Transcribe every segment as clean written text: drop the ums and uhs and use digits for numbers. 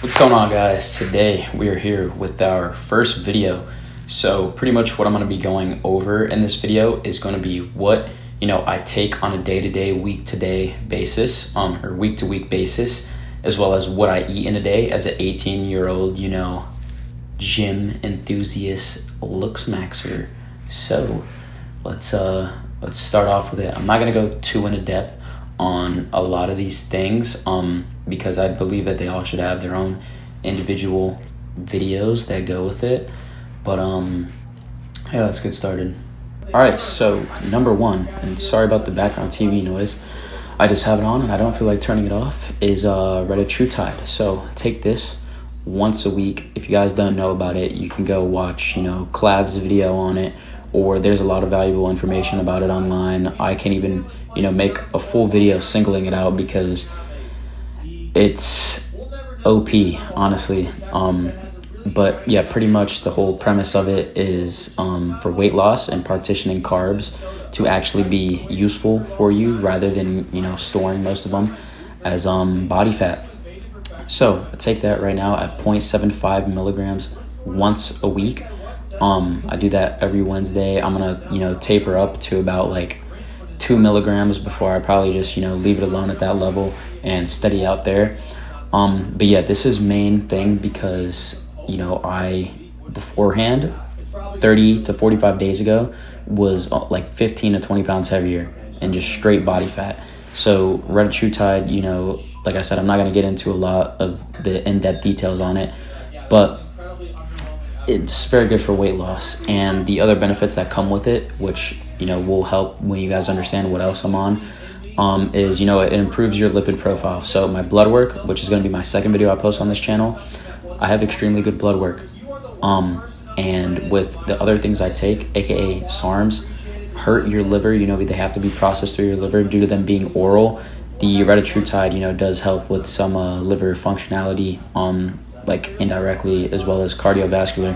What's going on, guys? Today we are here with our first video. So pretty much what I'm going to be going over in this video is going to be what I take on a day-to-day, week-to-day basis, or week-to-week basis, as well as what I eat in a day as an 18-year-old, gym enthusiast Looksmaxer. So let's start off with it. I'm not going to go too into depth on a lot of these things because I believe that they all should have their own individual videos that go with it. But yeah, let's get started. All right, so number one, and sorry about the background TV noise, I just have it on and I don't feel like turning it off, is Retatrutide. So take this once a week. If you guys don't know about it, you can go watch Collab's video on it, or there's a lot of valuable information about it online. I can't even make a full video singling it out because it's OP, honestly. But yeah, pretty much the whole premise of it is for weight loss and partitioning carbs to actually be useful for you rather than storing most of them as body fat. So I take that right now at 0.75 milligrams once a week. I do that every Wednesday. I'm gonna taper up to about like 2 milligrams before I probably just leave it alone at that level and steady out there. But yeah, this is main thing because I beforehand 30 to 45 days ago was like 15 to 20 pounds heavier and just straight body fat. So Retatrutide, like I said, I'm not going to get into a lot of the in-depth details on it, but it's very good for weight loss and the other benefits that come with it, which will help when you guys understand what else I'm on, is it improves your lipid profile. So my blood work, which is going to be my second video I post on this channel, I have extremely good blood work, and with the other things I take, aka SARMs, hurt your liver. They have to be processed through your liver due to them being oral. The Retatrutide does help with some liver functionality, like indirectly, as well as cardiovascular.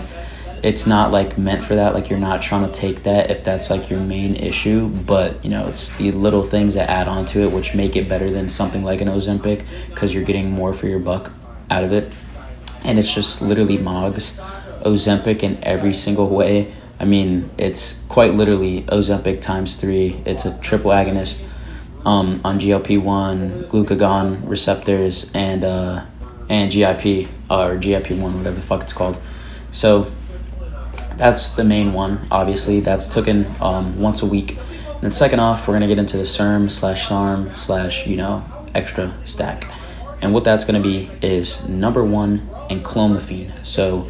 It's not like meant for that, like you're not trying to take that if that's like your main issue, but it's the little things that add on to it which make it better than something like an Ozempic, because you're getting more for your buck out of it. And it's just literally Mogs Ozempic in every single way. I mean, it's quite literally Ozempic times 3. It's a triple agonist on GLP-1, glucagon receptors, and GIP, or GIP-1, whatever the fuck it's called. So that's the main one. Obviously, that's taken once a week. And then second off, we're gonna get into the Serum / SARM / extra stack. And what that's going to be is number one, enclomiphene. So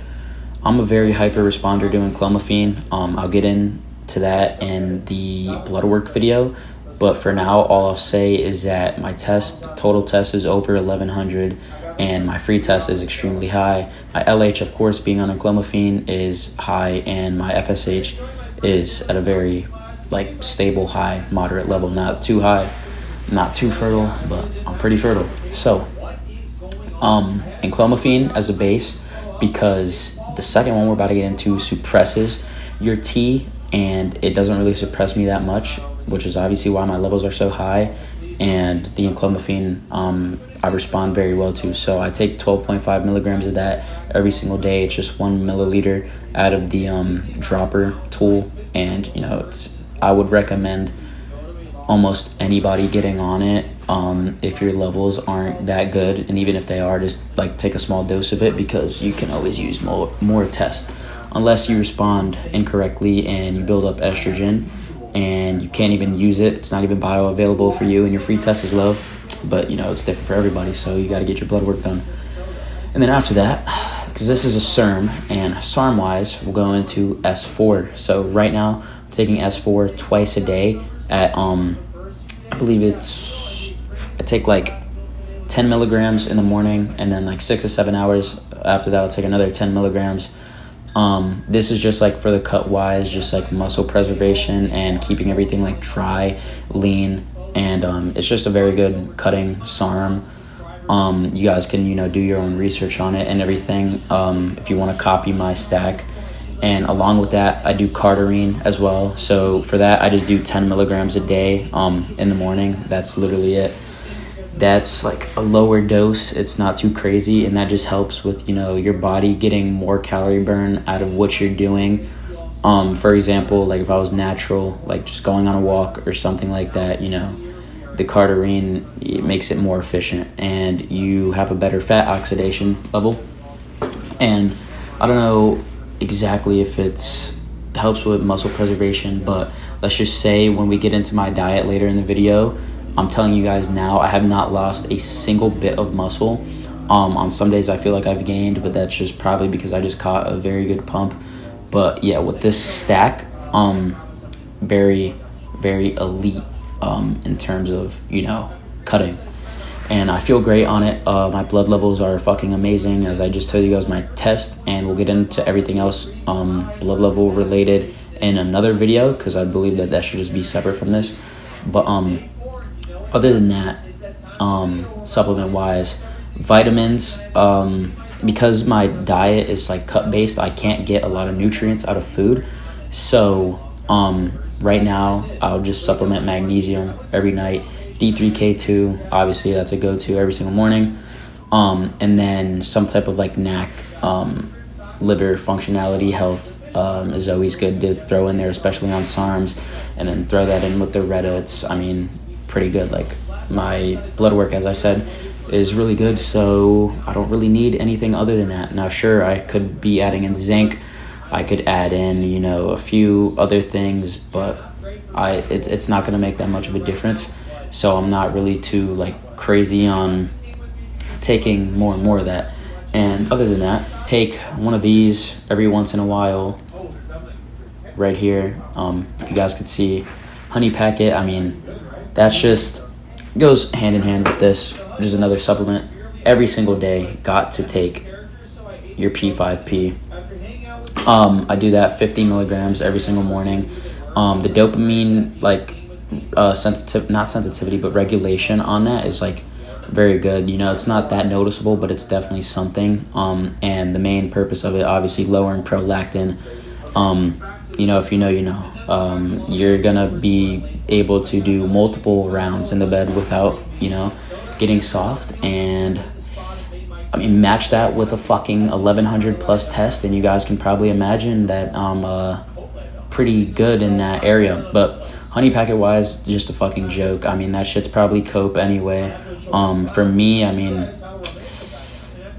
I'm a very hyper responder to enclomiphene. I'll get into that in the blood work video. But for now, all I'll say is that my total test is over 1100 and my free test is extremely high. My LH, of course, being on enclomiphene is high, and my FSH is at a very stable high, moderate level. Not too high, not too fertile, but I'm pretty fertile. So enclomiphene as a base, because the second one we're about to get into suppresses your T, and it doesn't really suppress me that much, which is obviously why my levels are so high. And the enclomiphene I respond very well to. So I take 12.5 milligrams of that every single day. It's just 1 milliliter out of the dropper tool, and I would recommend almost anybody getting on it if your levels aren't that good, and even if they are, just take a small dose of it, because you can always use more tests unless you respond incorrectly and you build up estrogen and you can't even use it. It's not even bioavailable for you and your free test is low, but it's different for everybody, so you got to get your blood work done. And then after that, because this is a SERM, and SARM wise we'll go into S4. So right now I'm taking S4 twice a day at I believe I take 10 milligrams in the morning, and then 6 to 7 hours after that I'll take another 10 milligrams. This is just for the cut wise, just muscle preservation and keeping everything dry, lean, and it's just a very good cutting SARM. You guys can do your own research on it and everything if you want to copy my stack. And along with that, I do Cardarine as well. So for that, I just do 10 milligrams a day in the morning. That's literally it. that's like a lower dose. It's not too crazy, and that just helps with, you know, your body getting more calorie burn out of what you're doing. For example, like if I was natural, like just going on a walk or something like that, you know, the Cardarine, it makes it more efficient, and you have a better fat oxidation level. And I don't know exactly if it's helps with muscle preservation, but let's just say when we get into my diet later in the video, I'm telling you guys now, I have not lost a single bit of muscle. On some days I feel like I've gained, but that's just probably because I just caught a very good pump. But yeah, with this stack, very, very elite in terms of, you know, cutting. And I feel great on it. My blood levels are fucking amazing, as I just told you guys my test, and we'll get into everything else blood level related in another video, because I believe that should just be separate from this. But other than that, supplement wise, vitamins, because my diet is like cut based, I can't get a lot of nutrients out of food. So right now I'll just supplement magnesium every night. D3K2, obviously that's a go-to every single morning. And then some type of like NAC, liver functionality health, is always good to throw in there, especially on SARMs, and then throw that in with the Reta. It's, I mean, pretty good. Like my blood work, as I said, is really good, so I don't really need anything other than that. Now sure, I could be adding in zinc, I could add in, you know, a few other things, but it's not going to make that much of a difference. So I'm not really too like crazy on taking more and more of that. And other than that, take one of these every once in a while right here. If you guys could see, honey packet, I mean, that's just goes hand in hand with this. There's another supplement. Every single day, got to take your P5P. I do that 50 milligrams every single morning. The dopamine, like, not sensitivity, but regulation on that is like very good. You know, it's not that noticeable, but it's definitely something. And the main purpose of it, obviously, lowering prolactin. You know, if you know, you know. You're gonna be able to do multiple rounds in the bed without, you know, getting soft. And I mean, match that with a fucking 1100 plus test, and you guys can probably imagine that I'm pretty good in that area. But honey packet wise, just a fucking joke. I mean, that shit's probably cope anyway. For me, I mean,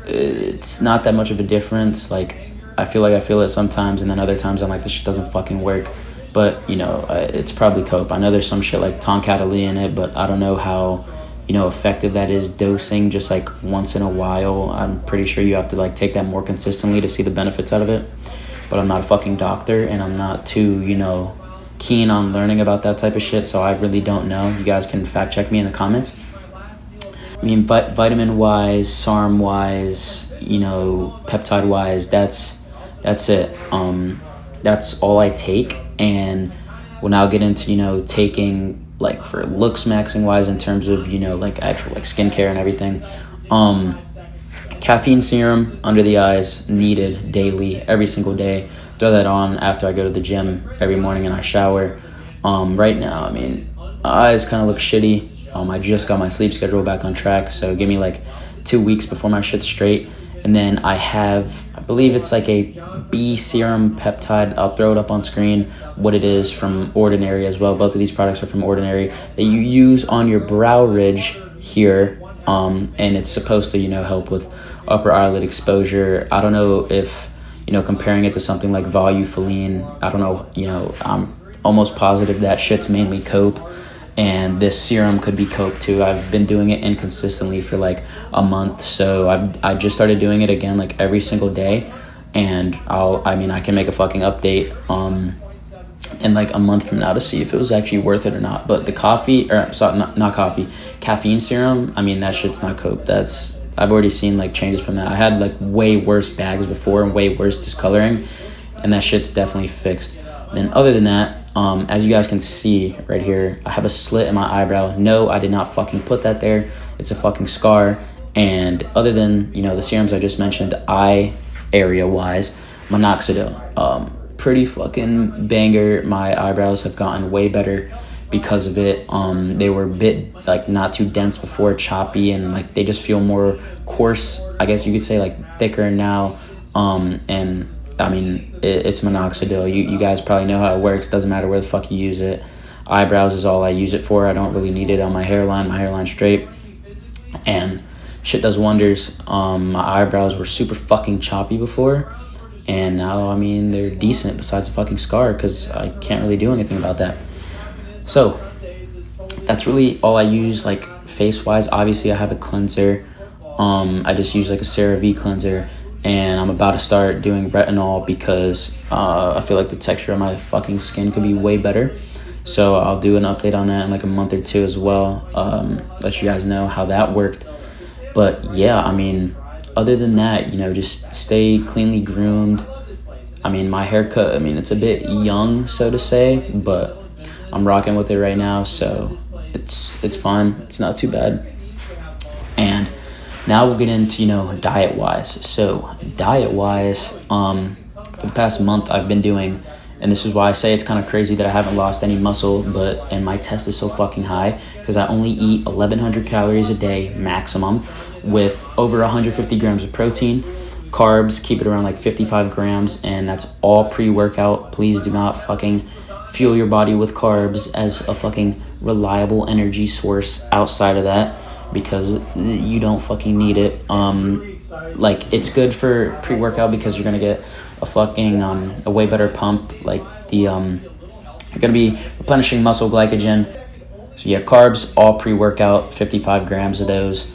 it's not that much of a difference. Like, I feel it sometimes, and then other times I'm like, this shit doesn't fucking work. But, you know, it's probably cope. I know there's some shit like Toncataly in it, but I don't know how, you know, effective that is dosing just like once in a while. I'm pretty sure you have to like take that more consistently to see the benefits out of it. But I'm not a fucking doctor, and I'm not too, you know, keen on learning about that type of shit, so I really don't know. You guys can fact check me in the comments. I mean, vitamin wise, SARM wise, you know, peptide wise, that's it. That's all I take. And we'll now get into, you know, taking like for Looksmaxxing wise in terms of, you know, like actual like skincare and everything. Caffeine serum under the eyes, needed daily, every single day. Throw that on after I go to the gym every morning and I shower. Right now, I mean, my eyes kind of look shitty. I just got my sleep schedule back on track, so give me like 2 weeks before my shit's straight. And then I have, I believe it's like a B serum peptide. I'll throw it up on screen, what it is, from Ordinary as well. Both of these products are from Ordinary, that you use on your brow ridge here. And it's supposed to, you know, help with upper eyelid exposure. I don't know if, you know, comparing it to something like Volufiline, I don't know, you know, I'm almost positive that shit's mainly cope. And this serum could be cope too. I've been doing it inconsistently for like a month, so I just started doing it again like every single day. And I can make a fucking update in like a month from now to see if it was actually worth it or not. But the caffeine serum, I mean, that shit's not cope. I've already seen like changes from that. I had like way worse bags before and way worse discoloring, and that shit's definitely fixed. Then other than that, as you guys can see right here, I have a slit in my eyebrow. No, I did not fucking put that there. It's a fucking scar. And other than, you know, the serums I just mentioned, eye area wise, Minoxidil, pretty fucking banger. My eyebrows have gotten way better because of it. They were a bit like not too dense before, choppy, and like they just feel more coarse, I guess you could say, like thicker now. And I mean, it's Minoxidil. You guys probably know how it works. Doesn't matter where the fuck you use it. Eyebrows is all I use it for. I don't really need it on my hairline. My hairline's straight, and shit does wonders. My eyebrows were super fucking choppy before, and now, I mean, they're decent besides a fucking scar, because I can't really do anything about that. So that's really all I use, like face wise. Obviously I have a cleanser. I just use like a CeraVe cleanser, and I'm about to start doing retinol because I feel like the texture of my fucking skin could be way better. So I'll do an update on that in like a month or two as well. Let you guys know how that worked. But yeah, I mean, other than that, you know, just stay cleanly groomed. I mean, my haircut, I mean, it's a bit young, so to say, but I'm rocking with it right now, so it's fun. It's not too bad. And now we'll get into, you know, diet-wise. So diet-wise, for the past month I've been doing, and this is why I say it's kind of crazy that I haven't lost any muscle, and my test is so fucking high, because I only eat 1,100 calories a day maximum, with over 150 grams of protein. Carbs, keep it around like 55 grams, and that's all pre-workout. Please do not fucking fuel your body with carbs as a fucking reliable energy source outside of that, because you don't fucking need it. Like, it's good for pre-workout because you're gonna get a fucking a way better pump. Like you're gonna be replenishing muscle glycogen. So yeah, carbs all pre-workout, 55 grams of those.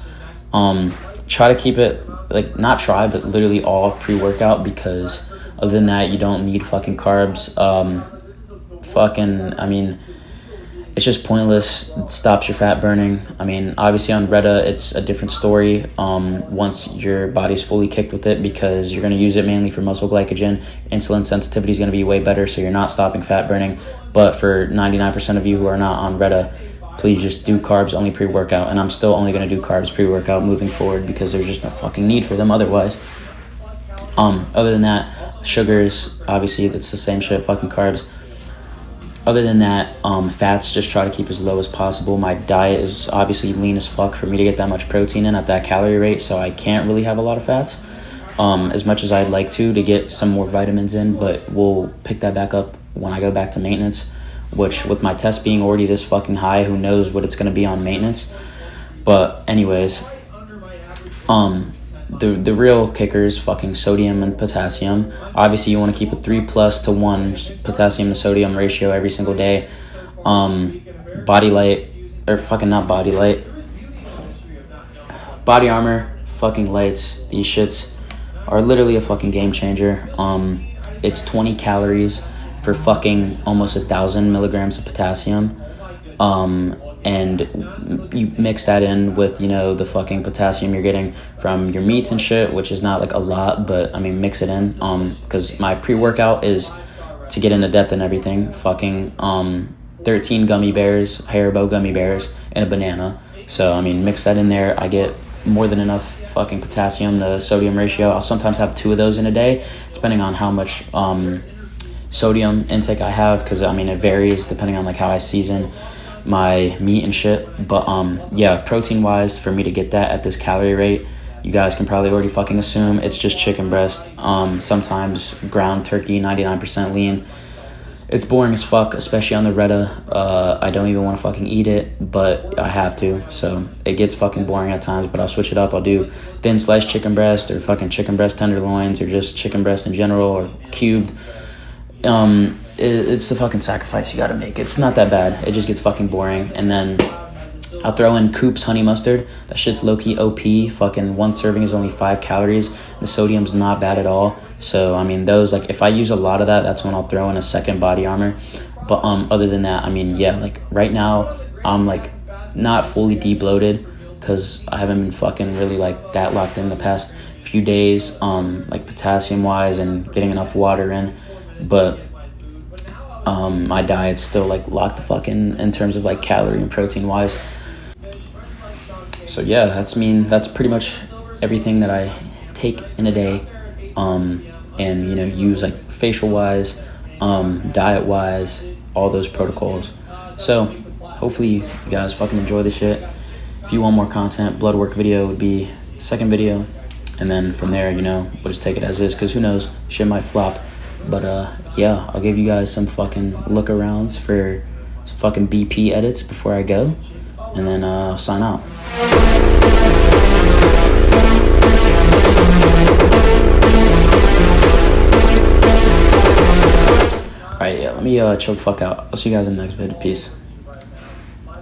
Try to keep it, like, not try, but literally all pre-workout, because other than that, you don't need fucking carbs. I mean, it's just pointless. It stops your fat burning. I mean, obviously on Reta, it's a different story once your body's fully kicked with it, because you're going to use it mainly for muscle glycogen. Insulin sensitivity is going to be way better, so you're not stopping fat burning. But for 99% of you who are not on Reta, please just do carbs only pre-workout. And I'm still only going to do carbs pre-workout moving forward, because there's just no fucking need for them otherwise. Other than that, sugars, obviously that's the same shit, fucking carbs. Other than that, fats, just try to keep as low as possible. My diet is obviously lean as fuck for me to get that much protein in at that calorie rate, so I can't really have a lot of fats as much as I'd like to get some more vitamins in, but we'll pick that back up when I go back to maintenance, which with my test being already this fucking high, who knows what it's going to be on maintenance. But anyways, the real kicker is fucking sodium and potassium. Obviously, you want to keep a 3+ to 1 potassium to sodium ratio every single day. Body Light, or fucking not Body Light, Body Armor fucking lights. These shits are literally a fucking game changer. It's 20 calories for fucking almost 1,000 milligrams of potassium. And you mix that in with, you know, the fucking potassium you're getting from your meats and shit, which is not like a lot, but I mean, mix it in. Because my pre-workout is, to get into depth and everything, fucking 13 gummy bears, Haribo gummy bears, and a banana. So I mean, mix that in there. I get more than enough fucking potassium to sodium ratio. I'll sometimes have 2 of those in a day, depending on how much sodium intake I have, because I mean, it varies depending on like how I season my meat and shit. But yeah, protein wise, for me to get that at this calorie rate, you guys can probably already fucking assume it's just chicken breast, sometimes ground turkey, 99% lean. It's boring as fuck, especially on the Reta. I don't even want to fucking eat it, but I have to, so it gets fucking boring at times. But I'll switch it up. I'll do thin sliced chicken breast, or fucking chicken breast tenderloins, or just chicken breast in general, or cubed. It's the fucking sacrifice you gotta make. It's not that bad. It just gets fucking boring. And then I'll throw in Coop's honey mustard. That shit's low-key OP. Fucking 1 serving is only 5 calories. The sodium's not bad at all. So, I mean, those, like, if I use a lot of that, that's when I'll throw in a second Body Armor. But other than that, I mean, yeah, like, right now, I'm, like, not fully de-bloated, because I haven't been fucking really, like, that locked in the past few days, like, potassium-wise and getting enough water in. But my diet's still, like, locked the fuck in terms of, like, calorie and protein wise. So yeah, that's pretty much everything that I take in a day, and, you know, use, like, facial wise, diet wise, all those protocols. So hopefully you guys fucking enjoy this shit. If you want more content, blood work video would be second video. And then from there, you know, we'll just take it as is, because who knows, shit might flop. But yeah, I'll give you guys some fucking look arounds for some fucking BP edits before I go. And then I'll sign out. Alright, yeah, let me chill the fuck out. I'll see you guys in the next video. Peace.